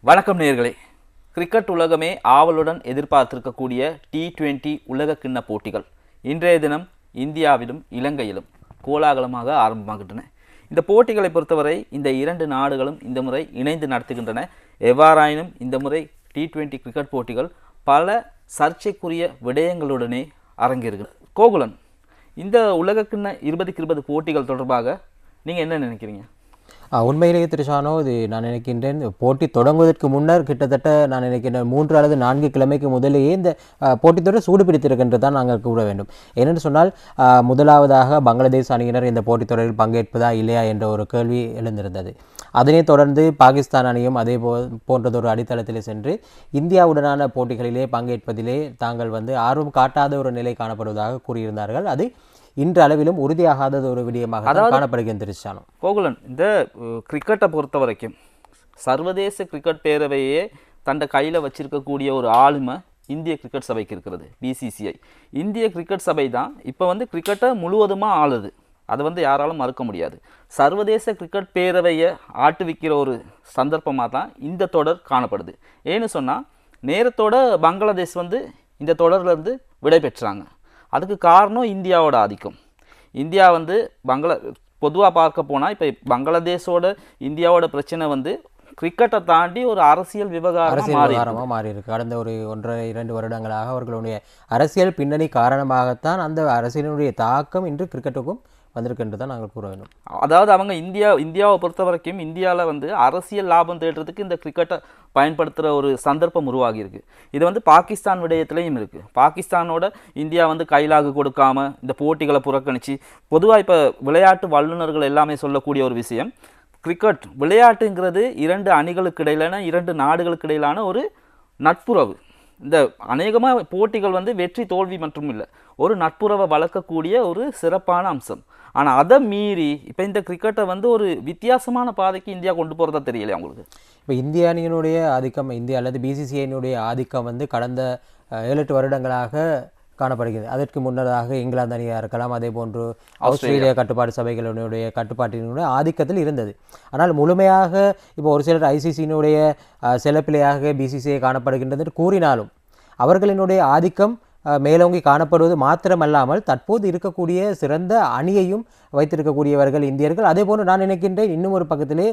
வணக்கம் நேயர்களே. கிரிக்கெட் உலகமே ஆவலுடன் எதிர்பார்த்திருக்கக்கூடிய T20 உலக கிண்ண போட்டிகள் இன்றைய தினம் இந்தியாவிலும் இலங்கையிலும் கோலாகலமாக ஆரம்பமாகின்றன. இந்த போட்டிகளை பொறுத்தவரை இந்த இரண்டு நாடுகளும் இந்த முறை இணைந்து நடத்துகின்றன. எவ்வாறாயினும் இந்த முறை T20 கிரிக்கெட் போட்டிகள் பல சர்ச்சைக்குரிய விடயங்களுடனே அரங்கேறுகிறது. கோகுலன், இந்த உலக கிண்ண 2020 போட்டிகள் தொடர்பாக நீங்கள் என்ன நினைக்கிறீங்க? உண்மையிலேயே திருஷானோ, இது நான் நினைக்கின்றேன் போட்டி தொடங்குவதற்கு முன்னர் கிட்டத்தட்ட நான் நினைக்கின்றேன் 3 அல்லது 4 கிழமைக்கு முதலேயே இந்த போட்டித்தொடர் சூடு பிடித்திருக்கின்றது தான் நாங்கள் கூற வேண்டும். ஏனென்று சொன்னால் முதலாவதாக பங்களாதேஷ் அணியினர் இந்த போட்டித்தொடரில் பங்கேற்பதா இல்லையா என்ற ஒரு கேள்வி எழுந்திருந்தது. அதனைத் தொடர்ந்து பாகிஸ்தான் அணியும் அதே போன்றதொரு அடித்தளத்தில் சென்று இந்தியாவுடனான போட்டிகளிலே பங்கேற்பதிலே தாங்கள் ஆர்வம் காட்டாத ஒரு நிலை காணப்படுவதாக கூறியிருந்தார்கள். அது இன்று அளவிலும் உறுதியாகாதது ஒரு விடயமாக காணப்படுகின்றது. கோகுலன், இந்த கிரிக்கெட்டை பொறுத்த வரைக்கும் சர்வதேச கிரிக்கெட் பேரவையே தன்னை கையில் வச்சிருக்கக்கூடிய ஒரு ஆளுமை இந்திய கிரிக்கெட் சபைக்கு இருக்கிறது, BCCI. இந்திய கிரிக்கெட் சபை தான் இப்போ கிரிக்கெட்டை முழுவதுமாக ஆளுது. அதை யாராலும் மறுக்க முடியாது. சர்வதேச கிரிக்கெட் பேரவையை ஆட்டுவிக்கிற ஒரு சந்தர்ப்பமாக தான் இந்த தொடர் காணப்படுது. ஏன்னு சொன்னால் நேரத்தோட பங்களாதேஷ் இந்த தொடர்லேருந்து விடை பெற்றாங்க. அதுக்கு காரணம் இந்தியாவோட ஆதிக்கம். இந்தியா பொதுவாக பார்க்க போனால் இப்போ பங்களாதேஷோட இந்தியாவோட பிரச்சனை கிரிக்கெட்டை தாண்டி ஒரு அரசியல் விவகாரமாக மாறி இருக்கு. கடந்த ஒரு 1-2 வருடங்களாக அவர்களுடைய அரசியல் பின்னணி காரணமாகத்தான் அந்த அரசியலினுடைய தாக்கம் இன்று கிரிக்கெட்டுக்கும் வந்திருக்கின்றதை நாங்கள் கூற வேண்டும். அதாவது அவங்க இந்தியாவை பொறுத்த வரைக்கும் இந்தியாவில் அரசியல் லாபம் தேடுறதுக்கு இந்த கிரிக்கெட்டை பயன்படுத்துகிற ஒரு சந்தர்ப்பம் உருவாகி இருக்கு. இது பாகிஸ்தான் விடயத்திலையும் இருக்குது. பாகிஸ்தானோட இந்தியா கைலாகு கொடுக்காம இந்த போட்டிகளை புறக்கணித்து பொதுவாக இப்போ விளையாட்டு வல்லுநர்கள் எல்லாமே சொல்லக்கூடிய ஒரு விஷயம், கிரிக்கெட் விளையாட்டுங்கிறது 2 அணிகளுக்கு இடையிலான 2 நாடுகளுக்கு இடையிலான ஒரு நட்புறவு. இந்த அநேகமாக போட்டிகள் வெற்றி தோல்வி மற்றும் இல்லை, ஒரு நட்புறவை வளர்க்கக்கூடிய ஒரு சிறப்பான அம்சம். ஆனால் அதை மீறி இப்போ இந்த கிரிக்கெட்டை ஒரு வித்தியாசமான பாதைக்கு இந்தியா கொண்டு போகிறதா தெரியலையா உங்களுக்கு? இப்போ இந்திய அணியினுடைய ஆதிக்கம், இந்தியா அல்லது BCCIயினுடைய ஆதிக்கம் கடந்த 7-8 வருடங்களாக காணப்படுகிறது. அதற்கு முன்னதாக இங்கிலாந்து அணியாக இருக்கலாம், அதே போன்று ஆஸ்திரேலியா கட்டுப்பாடு சபைகளினுடைய கட்டுப்பாட்டினுடைய ஆதிக்கத்தில் இருந்தது. ஆனால் முழுமையாக இப்போ ஒரு சிலர் ICCயினுடைய செலப்பிழையாக BCCI காணப்படுகின்றது கூறினாலும் அவர்களினுடைய ஆதிக்கம் மேலோங்கி காணப்படுவது மாத்திரமல்லாமல் தற்போது இருக்கக்கூடிய சிறந்த அணியையும் வைத்திருக்கக்கூடியவர்கள் இந்தியர்கள். அதே போன்று நான் நினைக்கின்றேன் இன்னும் ஒரு பக்கத்திலே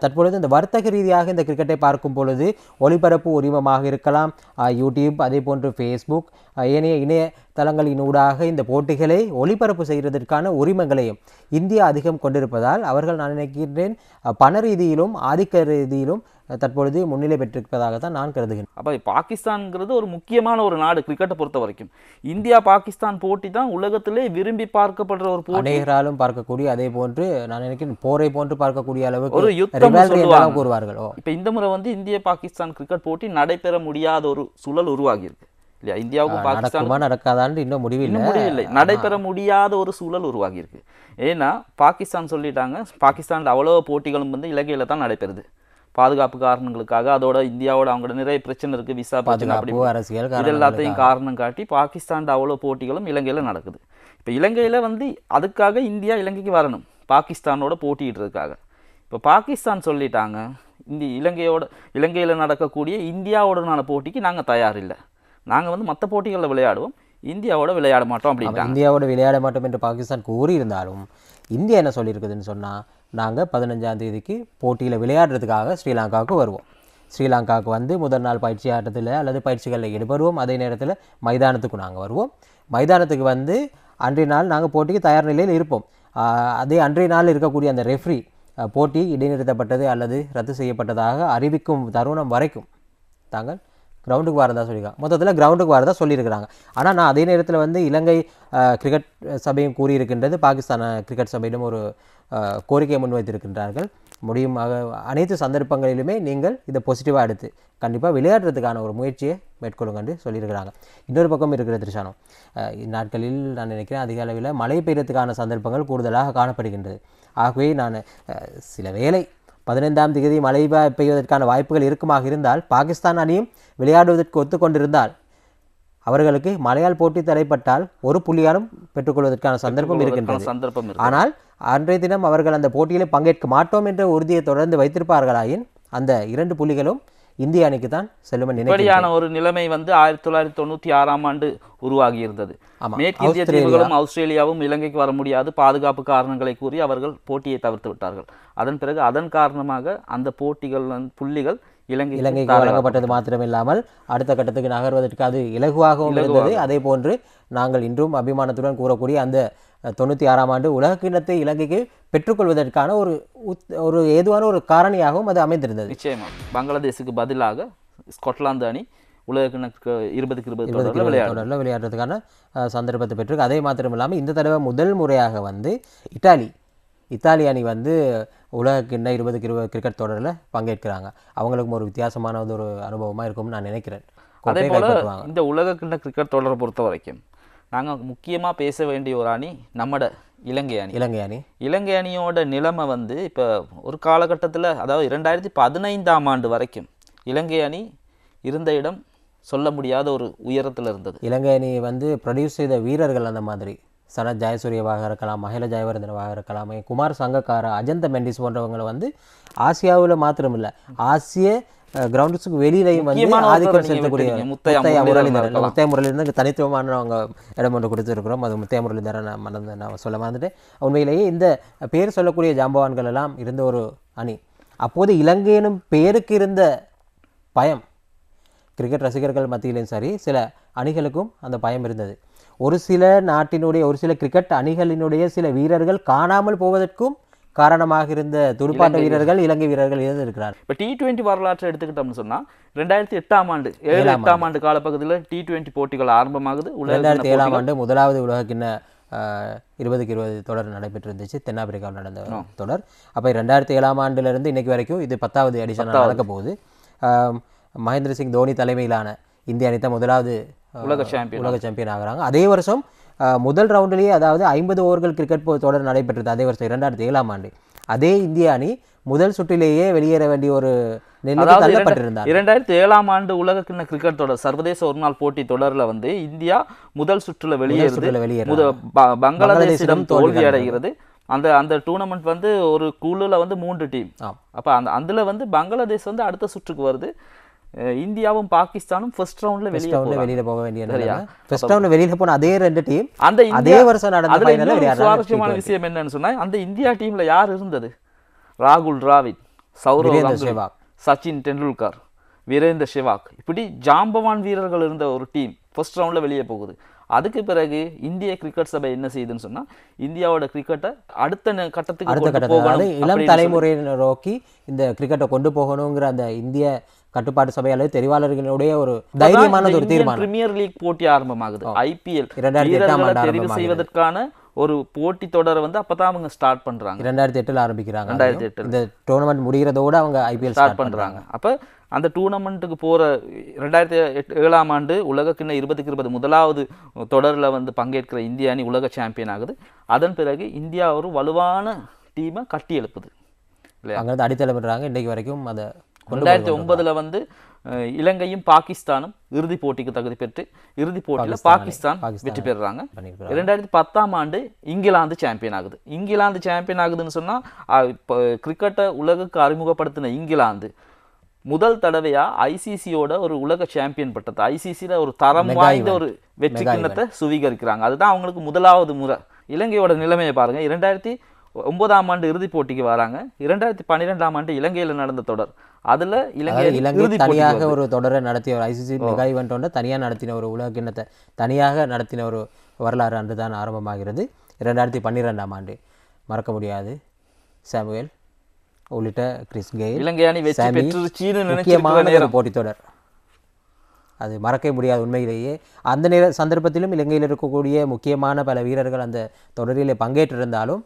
தற்பொழுது இந்த வர்த்தக ரீதியாக இந்த கிரிக்கெட்டை பார்க்கும் பொழுது ஒளிபரப்பு உரிமமாக இருக்கலாம், யூடியூப், அதே போன்று ஃபேஸ்புக், ஏனைய இணையதளங்களினூடாக இந்த போட்டிகளை ஒளிபரப்பு செய்வதற்கான உரிமங்களையும் இந்தியா அதிகம் கொண்டிருப்பதால் அவர்கள் நான் நினைக்கின்றேன் பண ரீதியிலும் ஆதிக்க ரீதியிலும் தற்பொழுது முன்னிலை பெற்றிருப்பதாகத்தான் நான் கருதுகிறேன். அப்போ பாகிஸ்தான்ங்கிறது ஒரு முக்கியமான ஒரு நாடு கிரிக்கெட்டை பொறுத்த வரைக்கும். இந்தியா பாகிஸ்தான் போட்டி தான் உலகத்திலே விரும்பி பார்க்கப்படுற ஒரு போட்டி, அநேகராலும் பார்க்கக்கூடிய, அதே போன்று நான் நினைக்கிறேன் போரை போன்று பார்க்கக்கூடிய அளவுக்கு ஒரு யுத்தம் கூறுவார்கள். இப்போ இந்த முறை இந்திய பாகிஸ்தான் கிரிக்கெட் போட்டி நடைபெற முடியாத ஒரு சூழல் உருவாகி இருக்கு இல்லையா? இந்தியாவுக்கும் பாகிஸ்தான் நடக்காதான்னு இன்னும் முடிவில்லை, நடைபெற முடியாத ஒரு சூழல் உருவாகி இருக்கு. ஏன்னா பாகிஸ்தான் சொல்லிட்டாங்க, பாகிஸ்தானில் அவ்வளோ போட்டிகளும் இலங்கையில தான் நடைபெறுது பாதுகாப்பு காரணங்களுக்காக. அதோட இந்தியாவோட அவங்களோட நிறைய பிரச்சனை இருக்குது, விசா பிரச்சனை, அப்படி அரசியல், இது எல்லாத்தையும் காரணம் காட்டி பாகிஸ்தான் அவ்வளோ போட்டிகளும் இலங்கையில் நடக்குது. இப்போ இலங்கையில் அதுக்காக இந்தியா இலங்கைக்கு வரணும் பாகிஸ்தானோட போட்டியிடுறதுக்காக. இப்போ பாகிஸ்தான் சொல்லிட்டாங்க, இலங்கையில் நடக்கக்கூடிய இந்தியாவோடனான போட்டிக்கு நாங்கள் தயாரில்லை, நாங்கள் மற்ற போட்டிகளில் விளையாடுவோம், இந்தியாவோட விளையாட மாட்டோம் அப்படின்ட்டு. இந்தியாவோட விளையாட மாட்டோம் என்று பாகிஸ்தான் கூறியிருந்தாலும் இந்தியா என்ன சொல்லியிருக்குதுன்னு சொன்னால், நாங்கள் 15ஆம் தேதிக்கு போட்டியில் விளையாடுறதுக்காக ஸ்ரீலங்காவுக்கு வருவோம். ஸ்ரீலங்காவுக்கு முதல் நாள் பயிற்சி ஆட்டத்தில் அல்லது பயிற்சிகளில் ஈடுபடுவோம். அதே நேரத்தில் மைதானத்துக்கு நாங்கள் வருவோம். மைதானத்துக்கு அன்றைய நாள் நாங்கள் போட்டிக்கு தயார் நிலையில் இருப்போம். அதே அன்றைய நாள் இருக்கக்கூடிய அந்த ரெஃப்ரி போட்டி இடைநிறுத்தப்பட்டது அல்லது ரத்து செய்யப்பட்டதாக அறிவிக்கும் தருணம் வரைக்கும் தாங்கள் கிரவுண்டுக்கு வரதா சொல்லியிருக்காங்க. மொத்தத்தில் கிரவுண்டுக்கு வரதா சொல்லியிருக்கிறாங்க. ஆனால் நான் அதே நேரத்தில் இலங்கை கிரிக்கெட் சபையும் கூறியிருக்கின்றது, பாகிஸ்தான் கிரிக்கெட் சபையிடம் ஒரு கோரிக்கையை முன்வைத்திருக்கின்றார்கள். முடியுமாக அனைத்து சந்தர்ப்பங்களிலுமே நீங்கள் இதை பாசிட்டிவாக எடுத்து கண்டிப்பாக விளையாடுறதுக்கான ஒரு முயற்சியை மேற்கொள்ளுங்கன்னு சொல்லியிருக்கிறாங்க. இன்னொரு பக்கம் இருக்கிற திருஷானம், இந்நாட்களில் நான் நினைக்கிறேன் அதிக அளவில் மழை பெய்யறதுக்கான சந்தர்ப்பங்கள் கூடுதலாக காணப்படுகின்றது. ஆகவே நான் சில வேளை 15ஆம் தேதி மழை பெய்வதற்கான வாய்ப்புகள் இருக்குமாக இருந்தால் பாகிஸ்தான் அணியும் விளையாடுவதற்கு ஒத்துக்கொண்டிருந்தால் அவர்களுக்கு மழையால் போட்டி தடைப்பட்டால் ஒரு புள்ளியாலும் பெற்றுக்கொள்வதற்கான சந்தர்ப்பம் இருக்கின்றது. ஆனால் அன்றைய தினம் அவர்கள் அந்த போட்டியிலே பங்கேற்க மாட்டோம் என்ற உறுதியை தொடர்ந்து வைத்திருப்பார்களாயின் அந்த 2 புள்ளிகளும் இந்திய அணிக்கு தான் செல்லும் நினைக்கிறேன். இப்படியான ஒரு நிலைமை வந்து 1996ஆம் ஆண்டு உருவாகி இருந்தது. மேற்கிந்திய தீவுகளும் ஆஸ்திரேலியாவும் இலங்கைக்கு வர முடியாது பாதுகாப்பு காரணங்களை கூறி அவர்கள் போட்டியை தவிர்த்து விட்டார்கள். அதன் பிறகு அதன் காரணமாக அந்த போட்டிகள் புள்ளிகள் இலங்கைக்கு வழங்கப்பட்டது மாத்திரமில்லாமல் அடுத்த கட்டத்துக்கு நகர்வதற்கு அது இலகுவாகவும் இருந்தது. அதே போன்று நாங்கள் இன்றும் அபிமானத்துடன் கூறக்கூடிய அந்த 96ஆம் ஆண்டு உலகக்கிண்ணத்தை இலங்கைக்கு பெற்றுக்கொள்வதற்கான ஒரு ஏதுவான ஒரு காரணியாகவும் அது அமைந்திருந்தது. நிச்சயமா பங்களாதேஷுக்கு பதிலாக ஸ்காட்லாந்து அணி உலகக்கிண்ண 2020 தொடரில் விளையாடுறதுக்கான சந்தர்ப்பத்தை பெற்று, அதே மாத்திரம் இல்லாமல் இந்த தடவை முதல் முறையாக வந்து இத்தாலி அணி வந்து உலகக்கிண்ண 2020 கிரிக்கெட் தொடரில் பங்கேற்கிறாங்க. அவங்களுக்கும் ஒரு வித்தியாசமான ஒரு அனுபவமாக இருக்கும்னு நான் நினைக்கிறேன். அதே போல் இந்த உலகக்கிண்ண கிரிக்கெட் தொடரை பொறுத்த வரைக்கும் நாங்கள் முக்கியமாக பேச வேண்டிய ஒரு அணி நம்மட இலங்கை அணியோட நிலைமை வந்து இப்போ ஒரு காலகட்டத்தில், அதாவது 2015ஆம் ஆண்டு வரைக்கும் இலங்கை அணி இருந்த இடம் சொல்ல முடியாத ஒரு உயரத்தில் இருந்தது. இலங்கை அணி வந்து ப்ரொடியூஸ் செய்த வீரர்கள் அந்த மாதிரி சரத் ஜெயசூரியவாக இருக்கலாம், மஹில ஜெயவர்தனவாக இருக்கலாம், குமார் சங்கக்காரா, அஜந்த மெண்டிஸ் போன்றவங்களை வந்து ஆசியாவில் மாத்திரம் இல்லை ஆசிய கிரவுண்ட்ஸுக்கு வெளியிலையும் வந்து ஆதிக்கம் செலுத்தக்கூடிய முத்தையா முரளிதரன் தனித்துவமான அவங்க இடம் ஒன்று கொடுத்துருக்குறோம். அது முத்தையா முரளிதரன் நான் சொல்ல மறந்துட்டு, உண்மையிலேயே இந்த பேர் சொல்லக்கூடிய ஜாம்பவான்கள் எல்லாம் இருந்த ஒரு அணி. அப்போது இலங்கை எனும் பேருக்கு இருந்த பயம் கிரிக்கெட் ரசிகர்கள் மத்தியிலும் சரி, சில அணிகளுக்கும் அந்த பயம் இருந்தது. ஒரு சில நாட்டினுடைய ஒரு சில கிரிக்கெட் அணிகளினுடைய சில வீரர்கள் காணாமல் போவதற்கும் காரணமாக இருந்த துடுப்பாட்ட வீரர்கள் இலங்கை வீரர்கள் இருந்திருக்கிறார். இப்போ T20 வரலாற்றை எடுத்துக்கிட்டோம்னு சொன்னால் 2008ஆம் ஆண்டு 7-8ஆம் ஆண்டு காலப்பகுதியில் T20 போட்டிகள் ஆரம்பமாகுது. 2007ஆம் ஆண்டு முதலாவது உலகக்கிண்ண 2020 தொடர் நடைபெற்றிருந்துச்சு, தென்னாப்பிரிக்காவில் நடந்த தொடர். அப்போ 2007ஆம் ஆண்டிலிருந்து இன்னைக்கு வரைக்கும் இது 10வது எடிஷன் நடக்க போகுது. மகேந்திர சிங் தோனி தலைமையிலான இந்திய அணி தான் முதலாவது உலக சாம்பியன் ஆகிறாங்க. அதே வருஷம் முதல் ரவுண்டிலேயே, அதாவது 50 ஓவர்கள் கிரிக்கெட் தொடர் நடைபெற்றது அதே வருஷம் 2007ஆம் ஆண்டு. அதே இந்திய அணி முதல் சுற்றிலேயே வெளியேற வேண்டிய ஒரு நிலைக்கு தள்ளப்பட்டிருந்தார். 2007ஆம் ஆண்டு உலகக்கிண்ண கிரிக்கெட் தொடர் சர்வதேச ஒருநாள் போட்டி தொடரில் வந்து இந்தியா முதல் சுற்றுல வெளியேறுது, பங்களாதேஷிடம் தோல்வி அடைகிறது. அந்த டூர்னமெண்ட் வந்து ஒரு குழுல வந்து 3 டீம். அப்போ அதுல வந்து பங்களாதேஷ் வந்து அடுத்த சுற்றுக்கு வருது. இந்தியாவும் பாகிஸ்தானும் ஃபர்ஸ்ட் ரவுண்ட்ல வெளியில போக வேண்டிய ஃபர்ஸ்ட் ரவுண்ட்ல வெளியில போன அதே 2 டீம் அதே வருஷம் நடந்த ஃபைனல்ல விளையாடுறாங்க. சுவாரஸ்யமான விஷயம் என்னன்னு சொன்னா, அந்த இந்தியா டீம்ல யார் இருந்தது? ராகுல் டிராவிட், சௌரவ் கங்குலி, சச்சின் டெண்டுல்கர், வீரேந்தர் சேவாக், இப்படி ஜாம்பவான் வீரர்கள் இருந்த ஒரு டீம் ஃபர்ஸ்ட் ரவுண்ட்ல வெளியே போகுது. அதுக்கு பிறகு இந்திய கிரிக்கெட் சபை என்ன செய்யுதுன்னு சொன்னா, இந்தியாவோட கிரிக்கெட்டை அடுத்த கட்டத்துக்கு இளம் தலைமுறையினை நோக்கி இந்த கிரிக்கெட்டை கொண்டு போகணுங்கிற அந்த இந்திய கட்டுப்பாட்டு சபை அல்லது தெரிவாளர்களுடைய ஒரு தைரியமான ஒரு தீர்மானம். பிரீமியர் லீக் போட்டி ஆரம்பமாகுது. IPL 2008 தெரிவு செய்வதற்கான ஒரு போட்டி தொடரை வந்து அப்பதான் அவங்க ஸ்டார்ட் பண்றாங்க. 2008 ஆரம்பிக்கிறாங்க. 2008 இந்த டூர்னமெண்ட் முடிகிறதோட அவங்க IPL ஸ்டார்ட் பண்றாங்க. அப்ப அந்த டூர்னமெண்ட்டுக்கு போற 2007ஆம் ஆண்டு உலகக்கிண்ண 2020 முதலாவது தொடரில் வந்து பங்கேற்கிற இந்திய அணி உலக சாம்பியன் ஆகுது. அதன் பிறகு இந்தியா ஒரு வலுவான டீமை கட்டி எழுப்புது இல்லையா? அங்கிருந்து அடித்தளம் பண்றாங்க. இன்னைக்கு வரைக்கும் அதை 2009 வந்து இலங்கையும் பாகிஸ்தானும் இறுதிப் போட்டிக்கு தகுதி பெற்று இறுதிப் போட்டியில் பாகிஸ்தான் வெற்றி பெறுறாங்க. 2010ஆம் ஆண்டு இங்கிலாந்து சாம்பியன் ஆகுது. இங்கிலாந்து சாம்பியன் ஆகுதுன்னு சொன்னா, கிரிக்கெட்டை உலகுக்கு அறிமுகப்படுத்தின இங்கிலாந்து முதல் தடவையா ICCயோட ஒரு உலக சாம்பியன் பட்டத்தை, ICCல ஒரு தரம் வாய்ந்த ஒரு வெற்றி கிண்ணத்தை சுவீகரிக்கிறாங்க. அதுதான் அவங்களுக்கு முதலாவது முறை. இலங்கையோட நிலைமையை பாருங்க. 2009ஆம் ஆண்டு இறுதிப் போட்டிக்கு வராங்க. 2012ஆம் ஆண்டு இலங்கையில நடந்த தொடர், அதுல இலங்கை தனியாக ஒரு தொடரை நடத்திய ஒரு ICC மெகா ஈவெண்ட் ஒன்று தனியாக நடத்தின ஒரு உலக கிண்ணத்தை தனியாக நடத்தின ஒரு வரலாறு அன்று தான் ஆரம்பமாகிறது. 2012ஆம் ஆண்டு மறக்க முடியாது. சாமுவேல் உள்ளிட்ட கிறிஸ் கெயில் இலங்கை அணி வெற்றி பெற்றுச்சுன்னு முக்கியமான போட்டி தொடர், அது மறக்க முடியாது உண்மையிலேயே. அந்த சந்தர்ப்பத்திலும் இலங்கையில் இருக்கக்கூடிய முக்கியமான பல வீரர்கள் அந்த தொடரிலே பங்கேற்றிருந்தாலும்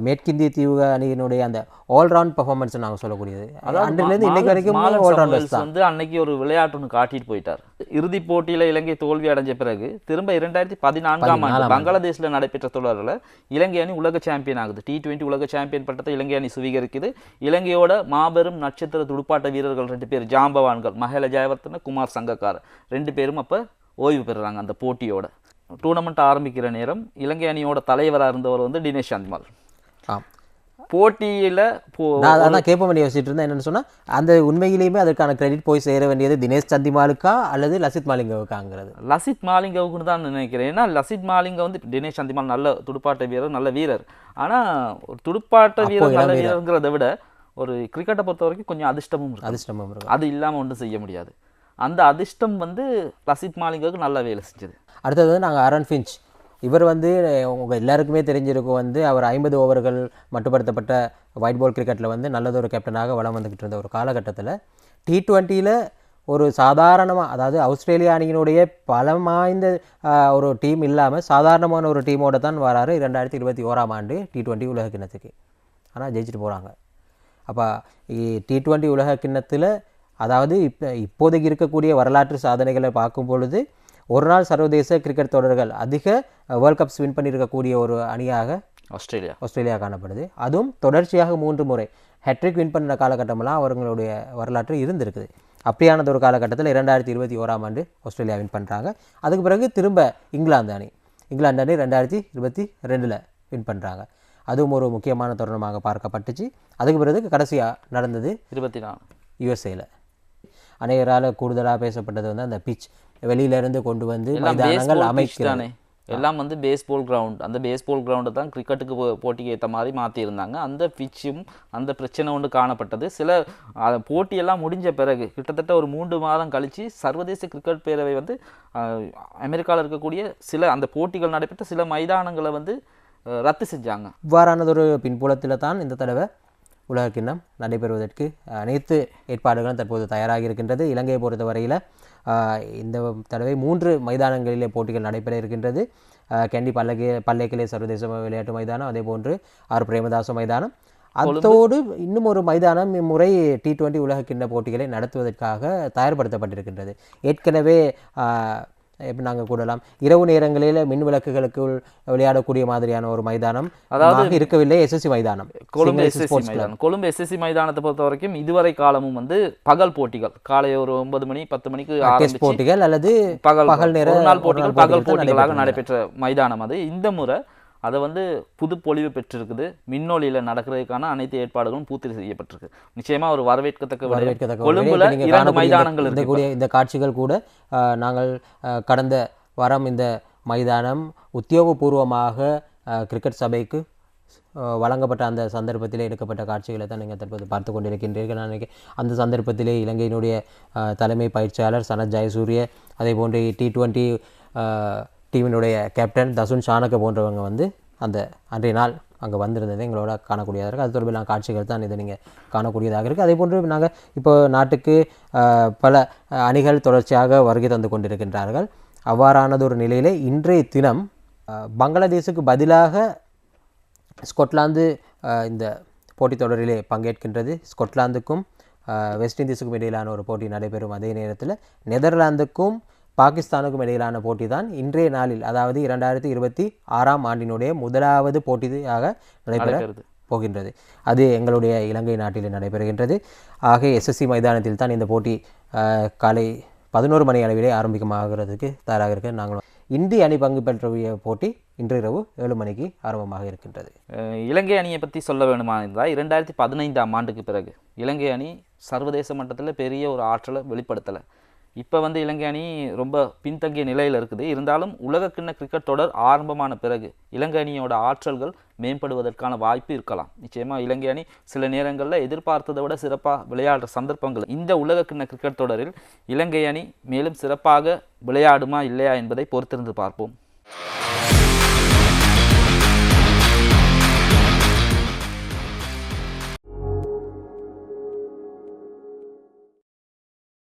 மேற்கிந்திய தீவு அணியினுடைய அந்த ஆல்ரவுண்ட் பெர்ஃபார்மன்ஸ் நாங்கள் சொல்லக்கூடியது அன்றிலிருந்து இன்னைக்கு வரைக்கும் ஆல்ரவுண்டர்ஸ் தான். வந்து அன்னைக்கு ஒரு விளையாட்டு ஒன்று காட்டிட்டு போயிட்டார். இறுதிப் போட்டியில் இலங்கை தோல்வி அடைஞ்ச பிறகு திரும்ப 2014ஆம் ஆண்டு பங்களாதேஷில் நடைபெற்ற தொடரில் இலங்கை அணி உலக சாம்பியன் ஆகுது. T20 உலக சாம்பியன் பட்டத்தை இலங்கை அணி சுவீகரிக்குது. இலங்கையோட மாபெரும் நட்சத்திர துடுப்பாட்ட வீரர்கள் 2 பேர் ஜாம்பவான்கள், மஹில ஜெயவர்தன, குமார் சங்கக்கார 2 பேரும் அப்போ ஓய்வு பெறுறாங்க. அந்த போட்டியோட டூர்னமெண்ட் ஆரம்பிக்கிற நேரம் இலங்கை அணியோட தலைவராக இருந்தவர் வந்து தினேஷ் சந்திமால். போட்டியில் நான் அதான் கேட்ப வேண்டிய யோசிச்சுட்டு இருந்தேன். என்னன்னு சொன்னா அந்த உண்மையிலேயுமே அதற்கான கிரெடிட் போய் சேர வேண்டியது தினேஷ் சந்திமாலுக்கா அல்லது லசித் மாலிங்கவுக்காங்கிறது. லசித் மாலிங்கவுக்குன்னு தான் நினைக்கிறேன். ஏன்னா லசித் மாலிங்க வந்து தினேஷ் சந்திமால் நல்ல துடுப்பாட்ட வீரர், நல்ல வீரர். ஆனால் ஒரு துடுப்பாட்ட வீரர் நல்ல வீரருங்கிறத விட ஒரு கிரிக்கெட்டை பொறுத்த வரைக்கும் கொஞ்சம் அதிர்ஷ்டமும் இருக்கு. அது இல்லாமல் ஒன்றும் செய்ய முடியாது. அந்த அதிர்ஷ்டம் வந்து லசித் மாலிங்கவுக்கு நல்ல வேலை செஞ்சது. அடுத்தது நாங்கள் ஆரன் ஃபின்ச். இவர் வந்து உங்கள் எல்லாருக்குமே தெரிஞ்சிருக்கும், வந்து அவர் 50 ஓவர்கள் மட்டுப்படுத்தப்பட்ட ஒயிட் பால் கிரிக்கெட்டில் வந்து நல்லதொரு கேப்டனாக வளம் வந்துக்கிட்டு இருந்த ஒரு காலகட்டத்தில் T20யில் ஒரு சாதாரணமாக, அதாவது ஆஸ்திரேலியா அணியினுடைய பலம் வாய்ந்த ஒரு டீம் இல்லாமல் சாதாரணமான ஒரு டீமோட தான் வராரு 2021ஆம் ஆண்டு T20 உலக கிண்ணத்துக்கு. ஆனால் ஜெயிச்சுட்டு போகிறாங்க. அப்போ T20 உலக கிண்ணத்தில், அதாவது இப்போதைக்கு இருக்கக்கூடிய வரலாற்று சாதனைகளை பார்க்கும் பொழுது ஒரு நாள் சர்வதேச கிரிக்கெட் தொடர்கள் அதிக வேர்ல்ட் கப்ஸ் வின் பண்ணியிருக்கக்கூடிய ஒரு அணியாக ஆஸ்திரேலியா காணப்படுது. அதுவும் தொடர்ச்சியாக 3 முறை ஹேட்ரிக் வின் பண்ண காலகட்டமெல்லாம் அவர்களுடைய வரலாற்று இருந்திருக்குது. அப்படியானது ஒரு காலகட்டத்தில் 2021ஆம் ஆண்டு ஆஸ்திரேலியா வின் பண்ணுறாங்க. அதுக்கு பிறகு திரும்ப இங்கிலாந்து அணி 2022 வின் பண்ணுறாங்க. அதுவும் ஒரு முக்கியமான தருணமாக பார்க்கப்பட்டுச்சு. அதுக்கு பிறகு கடைசியாக நடந்தது 24 USA. அநேகரால் கூடுதலாக பேசப்பட்டது வந்து அந்த பிச் வெளியிலேருந்து கொண்டு வந்து மைதானங்கள் அமைக்கிறாங்க. எல்லாம் வந்து பேஸ்பால் கிரவுண்ட். அந்த பேஸ்பால் கிரவுண்டை தான் கிரிக்கெட்டுக்கு போட்டிக்கு ஏற்ற மாதிரி மாற்றியிருந்தாங்க. அந்த பிச்சும் அந்த பிரச்சனை ஒன்று காணப்பட்டது. சில போட்டியெல்லாம் முடிஞ்ச பிறகு கிட்டத்தட்ட ஒரு 3 மாதம் கழித்து சர்வதேச கிரிக்கெட் பேரவை வந்து அமெரிக்காவில் இருக்கக்கூடிய சில அந்த போட்டிகள் நடைபெற்ற சில மைதானங்களை வந்து ரத்து செஞ்சாங்க. இவ்வாறானதொரு பின்புலத்தில் தான் இந்த தடவை உலக கிண்ணம் நடைபெறுவதற்கு அனைத்து ஏற்பாடுகளும் தற்போது தயாராகி இருக்கின்றது. இலங்கையை பொறுத்த வரையில் இந்த தடவை 3 மைதானங்களிலே போட்டிகள் நடைபெற இருக்கின்றது. கேண்டி பல்லேக்கிலே சர்வதேச விளையாட்டு மைதானம், அதே போன்று ஆர் பிரேமதாச மைதானம். அதோடு இன்னும் ஒரு மைதானம் இம்முறை T20 உலக கிண்ண போட்டிகளை நடத்துவதற்காக தயார்படுத்தப்பட்டிருக்கின்றது. ஏற்கனவே எப்படி நாங்கள் கூடலாம் இரவு நேரங்களில் மின் விளக்குகளுக்குள் விளையாடக்கூடிய மாதிரியான ஒரு மைதானம் அதாவது இருக்கவில்லை. SSC மைதானம், கொழும்பு SSC மைதானத்தை பொறுத்த வரைக்கும் இதுவரை காலமும் வந்து பகல் போட்டிகள், காலை ஒரு 9 மணி 10 மணிக்கு போட்டிகள் அல்லது பகல் நேர பகல் போட்டிகளாக நடைபெற்ற மைதானம் அது. இந்த முறை அதை வந்து புது பொலிவு பெற்றிருக்குது. மின்னொலியில் நடக்கிறதுக்கான அனைத்து ஏற்பாடுகளும் பூர்த்தி செய்யப்பட்டிருக்கு. நிச்சயமாக ஒரு வரவேற்கத்தக்க கொழும்புல 2 மைதானங்கள் இருக்கக்கூடிய இந்த காட்சிகள் கூட நாங்கள் கடந்த வாரம் இந்த மைதானம் உத்தியோகபூர்வமாக கிரிக்கெட் சபைக்கு வழங்கப்பட்ட அந்த சந்தர்ப்பத்திலே எடுக்கப்பட்ட காட்சிகளை தான் நீங்கள் தற்போது பார்த்து கொண்டிருக்கின்றீர்கள். நான் அந்த சந்தர்ப்பத்திலே இலங்கையினுடைய தலைமை பயிற்சியாளர் சனத் ஜெயசூரிய, அதே போன்று T20 டீமினுடைய கேப்டன் தசுன் ஷானக்க போன்றவங்க வந்து அந்த அன்றைய நாள் அங்கே வந்திருந்ததை எங்களோட காணக்கூடியதாக இருக்குது. அது தொடர்பிலான காட்சிகள் தான் இதை நீங்கள் காணக்கூடியதாக இருக்குது. அதே போன்று நாங்கள் இப்போ நாட்டுக்கு பல அணிகள் தொடர்ச்சியாக வருகை தந்து கொண்டிருக்கின்றார்கள். அவ்வாறானது ஒரு நிலையில் இன்றைய தினம் பங்களாதேஷுக்கு பதிலாக ஸ்கொட்லாந்து இந்த போட்டித் தொடரிலே பங்கேற்கின்றது. ஸ்கொட்லாந்துக்கும் வெஸ்ட் இண்டீஸுக்கும் இடையிலான ஒரு போட்டி நடைபெறும். அதே நேரத்தில் நெதர்லாந்துக்கும் பாகிஸ்தானுக்கும் இடையிலான போட்டி தான் இன்றைய நாளில், அதாவது 2026ஆம் ஆண்டினுடைய முதலாவது போட்டியாக நடைபெற போகின்றது. அது எங்களுடைய இலங்கை நாட்டில் நடைபெறுகின்றது. ஆக SSC மைதானத்தில் தான் இந்த போட்டி காலை 11 மணி அளவிலே ஆரம்பிக்கமாகிறதுக்கு தயாராக இருக்க நாங்களும் இந்திய அணி பங்கு பெற்ற போட்டி இன்று இரவு 7 மணிக்கு ஆரம்பமாக இருக்கின்றது. இலங்கை அணியை பற்றி சொல்ல வேண்டுமா என்றால் 2015ஆம் ஆண்டுக்கு பிறகு இலங்கை அணி சர்வதேச மட்டத்தில் பெரிய ஒரு ஆற்றலை வெளிப்படுத்தலை. இப்போ வந்து இலங்கை அணி ரொம்ப பின்தங்கிய நிலையில் இருக்குது. இருந்தாலும் உலகக்கிண்ண கிரிக்கெட் தொடர் ஆரம்பமான பிறகு இலங்கை அணியோட ஆற்றல்கள் மேம்படுவதற்கான வாய்ப்பு இருக்கலாம். நிச்சயமாக இலங்கை அணி சில நேரங்களில் எதிர்பார்த்ததை விட சிறப்பாக விளையாடுற சந்தர்ப்பங்கள் இந்த உலகக்கிண்ண கிரிக்கெட் தொடரில் இலங்கை அணி மேலும் சிறப்பாக விளையாடுமா இல்லையா என்பதை பொறுத்திருந்து பார்ப்போம்.